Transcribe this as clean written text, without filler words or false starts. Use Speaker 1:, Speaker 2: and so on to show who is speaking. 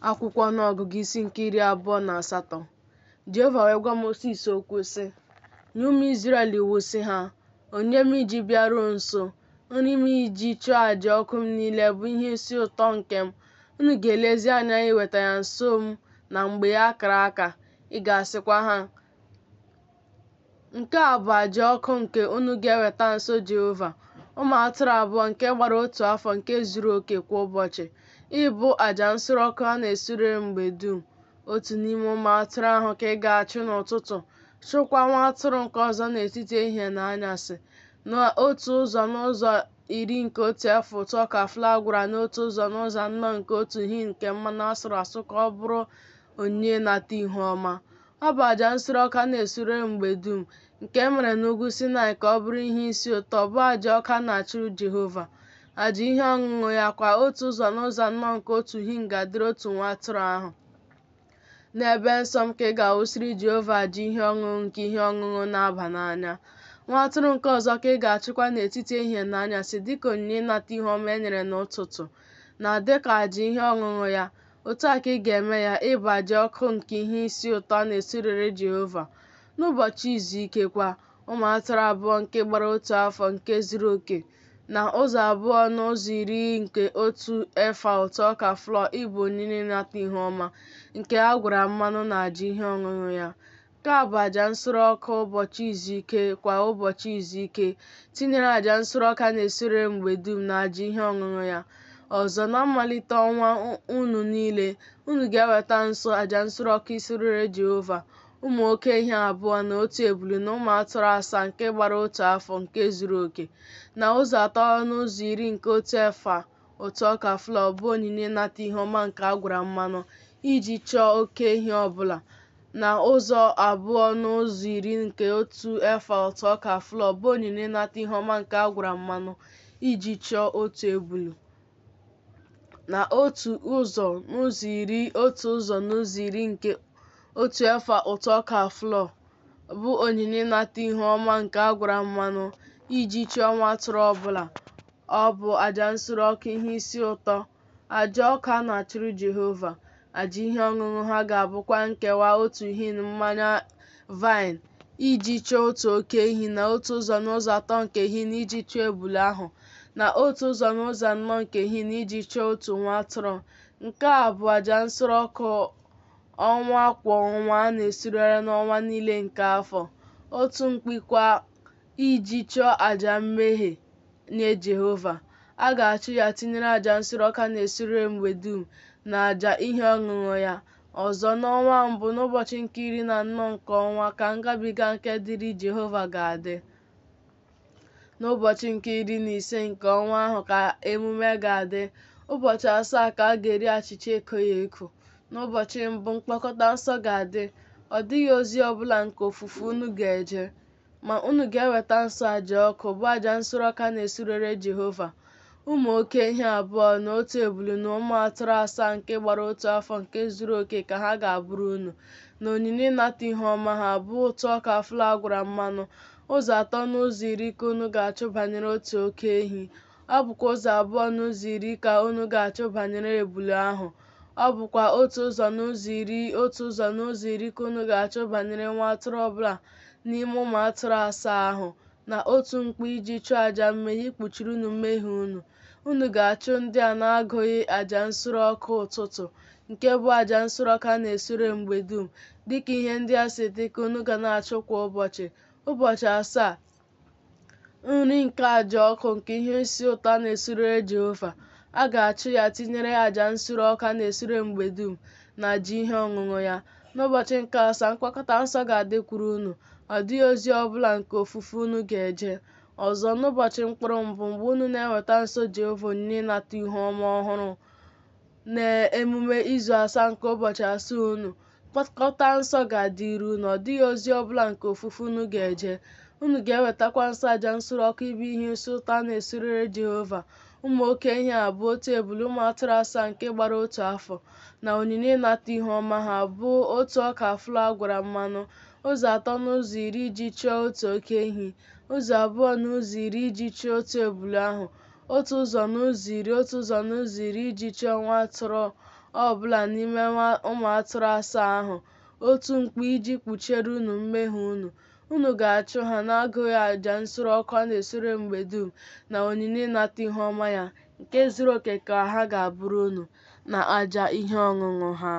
Speaker 1: Akwụkwọ ọnụọgụgụ isi nke 28. Jehova wee gwa Mosis okwu sị, nye ụmụ Izrel iwu sị ha, onye m iji bịaruo nso, nri m iji chụọ àjà ọkụ m niile bụ ihe isi ụtọ nke m. Unu ga-elezi anya iweta ya nso m na mgbe a kara aka. Ị ga-asịkwa ha, nke a bụ àjà ọkụ nke unu ga-eweta nso Jehova, ụmụ atụrụ abụọ nke gbara otu afọ nke zuru oke kwa ụbọchị. Ịbụ àjà nsure ọkụ a na-esure mgbe dum. Otu n'ime ụmụ atụrụ ahụ ka ị ga-achụ n'ụtụtụ, chụkwa nwa atụrụ nke ọzọ n'etiti ehihie na anyasị, n'otu ụzọ n'ụzọ iri nke otu efa ụtụ ọka flour gwara n'otu ụzọ n'ụzọ anọ nke otu hin nke mmanụ asụrụ asụ ka ọ bụrụ onyinye ịnata ihu ọma. Ọ bụ àjà nsure ọkụ a na-esure mgbe dum, nke e mere n'ugwu Sinai ka ọ bụrụ ihe isi ụtọ, bụ àjà ọkụ a na-achụrụ Jehova. Àjà ihe ọṅụṅụ ya kwa otu ụzọ n'ụzọ anọ nke otu hin ga-adịrị otu nwa atụrụ ahụ. N'ebe nsọ m ka ị ga-awụsiri Jehova àjà ihe ọṅụṅụ nke ihe ọṅụṅụ na-aba n'anya. Nwa atụrụ nke ọzọ ka ị ga-achụkwa n'etiti ehihie na anyasị dịka onyinye ịnata ihu ọma e nyere n'ụtụtụ, na dịka àjà ihe ọṅụṅụ ya. Otu a ka ị ga-eme ya, ịbụ àjà ọkụ nke ihe isi ụtọ a na-esurere Jehova. N'ụbọchị izu ike kwa, ụmụ atụrụ abụọ nke gbara otu afọ nke zuru oke, na ụzọ abụọ n'ụzọ iri nke otu efa ụtụ ọka flour ịbụ onyinye ịnata ihu ọma, nke a gwara mmanụ na àjà ihe ọṅụṅụ ya. Nke a bụ àjà nsure ọkụ ụbọchị izu ike kwa ụbọchị izu ike, tinyere àjà nsure ọkụ a na-esure mgbe dum na àjà ihe ọṅụṅụ ya. Ọzọ, na mmalite ọnwa unu niile, unu ga-eweta nso àjà nsure ọkụ isurere Jehova, ụmụ oke ehi abụọ na otu ebule na ụmụ atụrụ asaa nke gbara otu afọ nke zuru oke, na ụzọ atọ n'ụzọ iri nke otu efa ụtụ ọka flour bụ onyinye ịnata ihu ọma nke a gwara mmanụ, iji chọọ oke ehi ọbụla, na ụzọ abụọ n'ụzọ iri nke otu efa ụtụ ọka flour bụ onyinye ịnata ihu ọma nke a gwara mmanụ, iji chọọ otu ebulu, na otu ụzọ n'ụzọ iri nke otu efa ụtụ ọka flour bụ onyinye ịnata ihu ọma nke a gwara mmanụ, iji chọọ nwa atụrụ ọbụla. Ọ bụ àjà nsure ọkụ ihe isi ụtọ, àjà ọkụ a na-achụrụ Jehova. Àjà ihe ọṅụṅụ ha ga-abụkwa nkewa otu hin mmanya vaịn iji chọọ otu oke ehi, na otu ụzọ n'ụzọ atọ nke hin iji chọọ ebule ahụ, na otu ụzọ n'ụzọ anọ nke hin iji chọọ otu nwa atụrụ. Nke a bụ àjà nsure ọkụ ọnwa kwa ọnwa a na-esurere n'ọnwa niile nke afọ. Otu mkpi kwa iji chọọ àjà mmehie nye Jehova. A ga-achụ ya tinyere àjà nsure ọkụ a na-esure mgbe dum na àjà ihe ọṅụṅụ ya. Ọzọ, n'ọnwa mbụ n'ụbọchị nke 14 nke ọnwa ka ngabiga nke dịrị Jehova ga-adị. N'ụbọchị nke 15 nke ọnwa ahụ ka emume ga-adị. Ụbọchị 7 ka a ga-eri achịcha ekoghị eko. N'ụbọchị mbụ mkpọkọta nsọ ga-adị. Ọ dịghị ozi ọbụla nke ofufe unu ga-eje, ma unu ga-eweta nso àjà ọkụ, bụ àjà nsure ọkụ a na-esurere Jehova. Ụmụ oke ehi abụọ na otu ebule na ụmụ atụrụ asaa nke gbara otu afọ nke zuru oke ka ha ga-abụrụ unu, na onyinye ịnata ihu ọma ha bụ ụtụ ọka flour gwara mmanụ. Ụzọ atọ n'ụzọ iri ka unu ga-achụ banyere otu oke ehi. Ọ bụkwa ụzọ abụọ n'ụzọ iri ka unu ga-achụ banyere ebule ahụ. Ọ bụkwa otu ụzọ n'ụzọ iri ka unu ga-achụ banyere nwa atụrụ ọbụla n'ime ụmụ atụrụ asaa ahụ, na otu mkpi iji chụọ àjà mmehie ikpuchiri unu mmehie unu. Unu ga-achụ ndị a na-agụghị àjà nsure ọkụ ụtụtụ, nke bụ àjà nsure ọkụ a na-esure mgbe dum. Dịka ihe ndị a si dị ka unu ga na-achụ kwa ụbọchị. Ụbọchị 7, nri nke àjà ọkụ nke ihe isi ụtọ a na-esurere Jehova. A ga-achụ ya tinyere àjà nsure ọkụ a na-esure mgbe dum na àjà ihe ọṅụṅụ ya. N'ụbọchị nke 7 mkpọkọta nsọ ga-adịkwuru unu. Ọ dịghị ozi ọbụla nke ofufe unu ga-eje. Ọzọ, n'ụbọchị mkpụrụ mbụ, mgbe unu na-eweta nso Jehova onyinye ịnata ihu ọma ọhụrụ, na emume izu 7 nke ụbọchị 7 unu, mkpọkọta nsọ ga-adịru unu. Ọ dịghị ozi ọbụla nke ofufe unu ga-eje. Unu ga-ewetakwa nso àjà nsure ọkụ ịbụ ihe isi ụtọ a na-esurere Jehova. Ụmụ oke ehi abụọ, otu ebule, ụmụ atụrụ asaa nke gbara otu afọ, na onyinye ịnata ihu ọma ha bụ otu ọka flour gwara mmanụ. Ụzọ atọ n'ụzọ iri iji chọọ otu oke ehi. Ụzọ abụọ n'ụzọ iri iji chọọ otu ebule ahụ. Otu ụzọ n'ụzọ iri iji chọọ nwa atụrụ ọbụla n'ime ụmụ atụrụ asaa ahụ otu mkpi iji kpuchiere unu mmehie unu. Unu ga-achụ ha n'agụghị àjà nsure ọkụ a na-esure mgbe dum na onyinye ịnata ihuọma ya, nke zuru oke ka ha ga-abụrụ unu, na àjà ihe ọṅụṅụ ha.